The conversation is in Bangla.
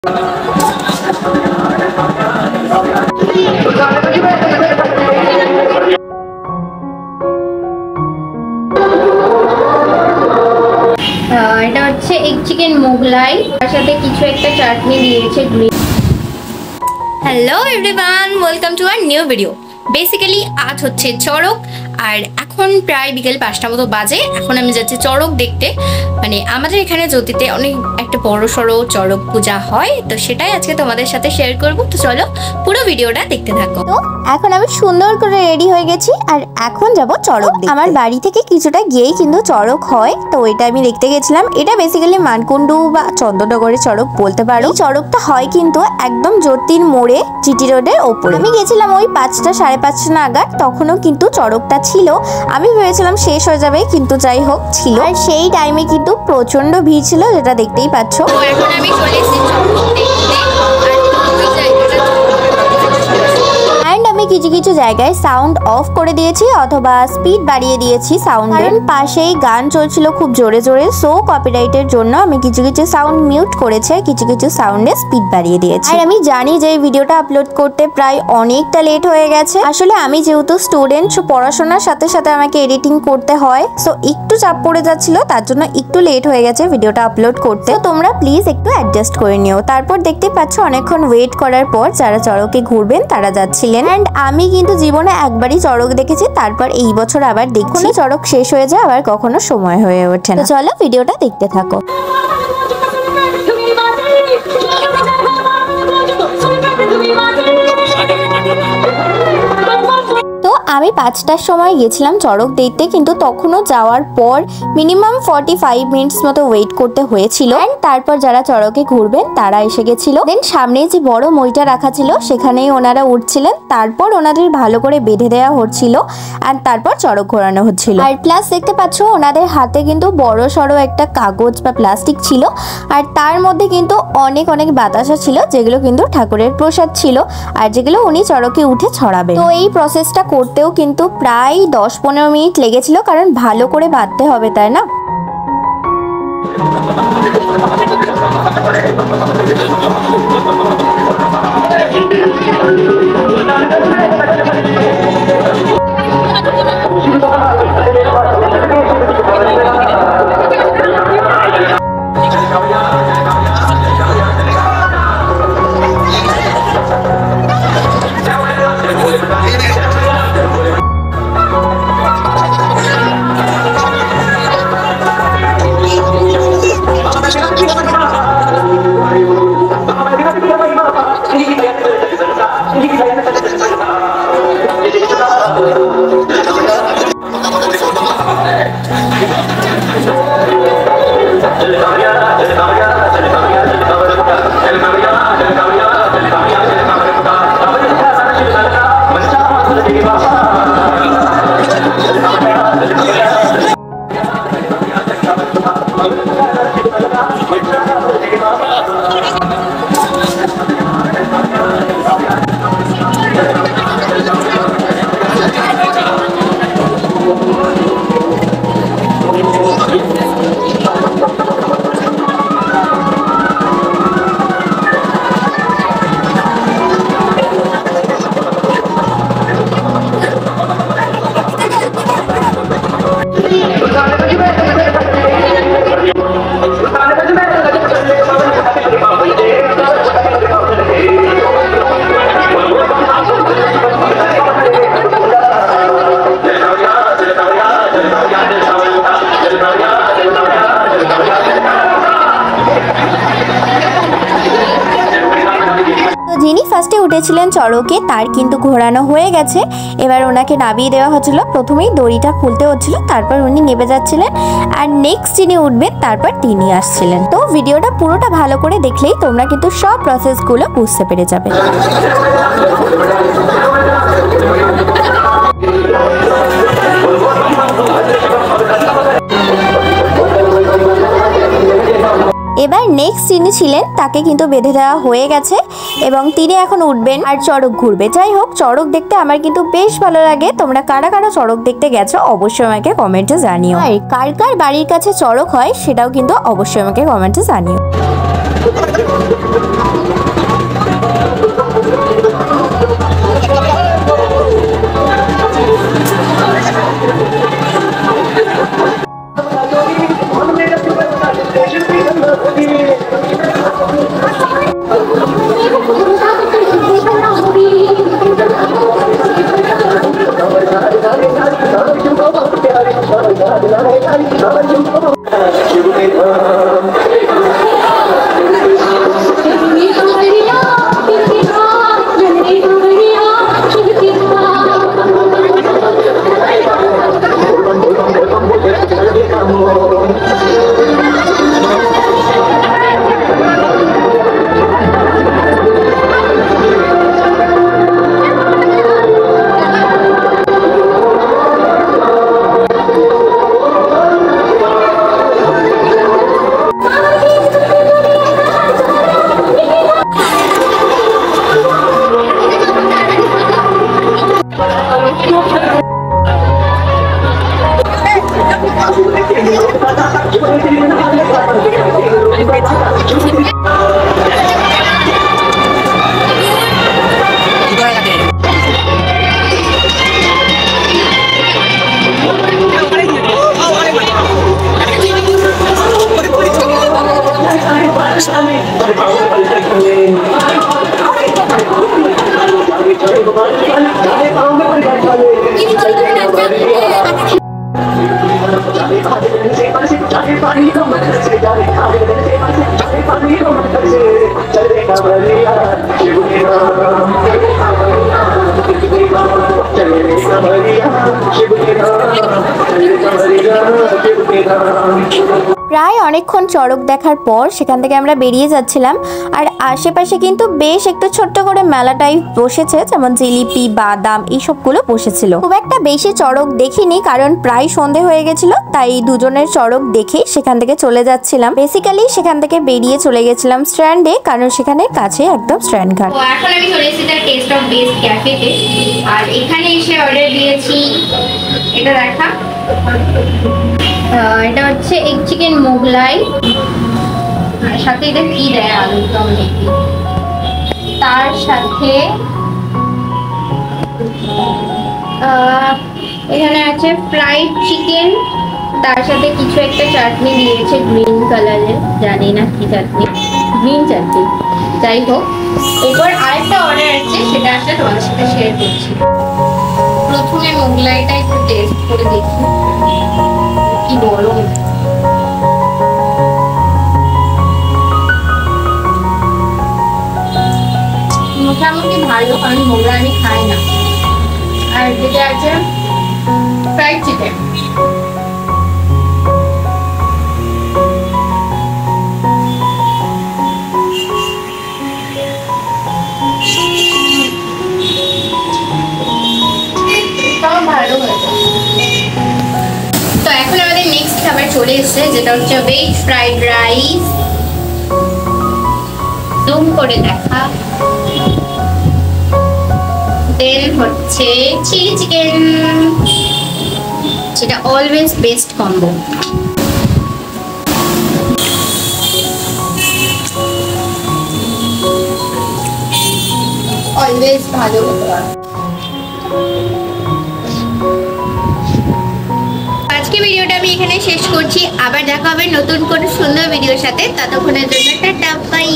এটা হচ্ছে এগ চিকেন মোগলাই, তার সাথে কিছু একটা চাটনি দিয়েছে। Hello everyone, welcome to our new video. Basically আজ হচ্ছে চড়ক, আর এখন প্রায় বিকেল 5টা মতো বাজে। এখন আমি যাচ্ছি চড়ক দেখতে। মানে আমাদের এখানে জ্যোতিতে অনেক একটা বড় সড়ো চড়ক পূজা হয়, তো সেটাই আজকে তোমাদের সাথে শেয়ার করব। তো চলো পুরো ভিডিওটা দেখতে থাকো। তো এখন আমি সুন্দর করে রেডি হয়ে গেছি, আর এখন যাব চড়ক দেখতে। আমার বাড়ি থেকে কিছুটা গিয়েই কিন্তু চড়ক হয়, তো এটা আমি দেখতে গেছিলাম। এটা বেসিক্যালি মানকুণ্ডু বা চন্দননগরের চড়ক বলতে পারো। চড়কটা হয় কিন্তু একদম জ্যোতির মোড়ে, জিটি রোডের ওপরে। আমি গেছিলাম ওই 5টা 5:30 নাগাদ, তখনও কিন্তু চড়কটা ছিল। আমি ভেবেছিলাম শেষ হয়ে যাবে, কিন্তু যাই হোক ছিল। আর সেই টাইমে কিন্তু প্রচন্ড ভিড় ছিল, যেটা দেখতেই পাচ্ছ। এখন আমি চলে এসেছি চড়ক দেখতে। আমি কিছু কিছু জায়গায় সাউন্ড অফ করে দিয়েছি অথবা স্পিড বাড়িয়ে দিয়েছি সাউন্ড, কারণ পাশেই গান চলছিল খুব জোরে জোরে। সো কপিরাইটের জন্য আমি কিছু কিছু সাউন্ড মিউট করেছি, কিছু কিছু সাউন্ডে স্পিড বাড়িয়ে দিয়েছি। আর আমি জানি যে এই ভিডিওটা আপলোড করতে প্রায় অনেকটা লেট হয়ে গেছে। আসলে আমি যেহেতু স্টুডেন্ট, পড়াশোনার সাথে সাথে আমাকে এডিটিং করতে হয়, সো একটু চাপ পড়ে যাচ্ছিল, তার জন্য একটু লেট হয়ে গেছে ভিডিওটা আপলোড করতে। তো তোমরা প্লিজ একটু অ্যাডজাস্ট করে নিও। তারপর দেখতে পাচ্ছ অনেকক্ষণ ওয়েট করার পর যারা চড়কে ঘুরবেন তারা যাচ্ছিলেন। অ্যান্ড আমি কিন্তু জীবনে একবারই চড়ক দেখেছি, তারপর এই বছর আবার দেখছি। চড়ক শেষ হয়ে যায়, আবার কখনো সময় হয়ে ওঠে না। চলো ভিডিওটা দেখতে থাকো। আমি 5টার সময় গেছিলাম চড়ক দেখতে, কিন্তু তখনও যাওয়ার পর মিনিমাম 45 মিনিটস মতো ওয়েট করতে হয়েছিল। অ্যান্ড তারপর যারা চড়কে ঘুরবেন তারা এসে গেছিল। দেন সামনে যে বড় মইটা রাখা ছিল সেখানেই ওনারা উঠছিলেন, তারপর ওনাদের ভালো করে বেঁধে দেওয়া হচ্ছিল, অ্যান্ড তারপর চড়ক ঘোরানো হচ্ছিল। আর প্লাস দেখতে পাচ্ছ ওনাদের হাতে কিন্তু বড় সড়ো একটা কাগজ বা প্লাস্টিক ছিল, আর তার মধ্যে কিন্তু অনেক অনেক বাতাসা ছিল, যেগুলো কিন্তু ঠাকুরের প্রসাদ ছিল, আর যেগুলো উনি চড়কে উঠে ছড়াবেন। তো এই প্রসেসটা করতেও কিন্তু প্রায় 10-15 মিনিট লেগেছিল, কারণ ভালো করে বাঁধতে হবে, তাই না? যিনি ফার্স্টে উঠেছিলেন চড়কে তার কিন্তু ঘোরানো হয়ে গেছে। এবার ওনাকে নামিয়ে দেওয়া হচ্ছিল। প্রথমেই দড়িটা খুলতে হচ্ছিল, তারপর উনি নেমে যাচ্ছিলেন, আর নেক্সট যিনি উঠবেন তারপর তিনি আসছিলেন। তো ভিডিওটা পুরোটা ভালো করে দেখলেই তোমরা কিন্তু সব প্রসেসগুলো বুঝতে পেরে যাবে। এবার নেক্সট যিনি ছিলেন তাকে কিন্তু বেঁধে দেওয়া হয়ে গেছে, এবং তিনি এখন উঠবেন আর চড়ক ঘুরবে। যাই হোক, চড়ক দেখতে আমার কিন্তু বেশ ভালো লাগে। তোমরা কারা কারা চড়ক দেখতে গেছো অবশ্যই আমাকে কমেন্টে জানিও, আর কার কার বাড়ির কাছে চড়ক হয় সেটাও কিন্তু অবশ্যই আমাকে কমেন্টে জানিও। প্রায় অনেকক্ষণ চড়ক দেখার পর সেখান থেকে আমরা বেরিয়ে যাচ্ছিলাম। আর আশেপাশে কিন্তু বেশ একটু ছোট্ট করে মেলা টাইপ বসেছে, যেমন জিলিপি, বাদাম এইসবগুলো বসেছিল। খুব একটা বেশি চড়ক দেখিনি কারণ প্রায় সন্ধে হয়ে গেছিল, তাই দুজনের চড়ক দেখে সেখান থেকে চলে যাচ্ছিলাম। বেসিক্যালি সেখান থেকে বেরিয়ে চলে গেছিলাম স্ট্র্যান্ডে, কারণ সেখানে কাছে একদম স্ট্র্যান্ড ঘাট। তো এখন আমি চলে এসেছি তার টেস্ট অফ বেস্ট ক্যাফেতে, আর এখানে এসে অর্ডার দিয়েছি এটা দেখা, এটা হচ্ছে এগ চিকেন মোগলাই, আর সাথে এটা কি দেয় আলুর দম দেখি, তার সাথে এখানে আছে ফ্রাইড চিকেন, তার সাথে কিছু একটা চাটনি দিয়েছে গ্রিন কালারের, জানি না কি চাটনি, গ্রিন চাটনি, যাই হোক। এরপর আরেকটা অর্ডার আছে, সেটা আসলে তোমাদের সাথে শেয়ার করছি। প্রথমে মোগলাইটা একটু টেস্ট করে দেখি কি গরম। মোটামুটি ভালো, কারণ মোগলাই আমি খাই না। আর যেটা আছে ফ্রাইড চিকেন, ভালো হয়েছে। তো এখন আমাদের নেক্সট খাবার চলে এসেছে, যেটা হচ্ছে ভেজ ফ্রাইড রাইস, জুম করে দেখা, দেন হচ্ছে চিলি চিকেন, যেটা অলওয়েজ বেস্ট কম্বো। অলওয়েজ ভালো। আজকে ভিডিওটা আমি এখানে শেষ করছি, আবার দেখা হবে নতুন কোনো সুন্দর ভিডিওর সাথে। ততক্ষণের জন্য টাটা বাই।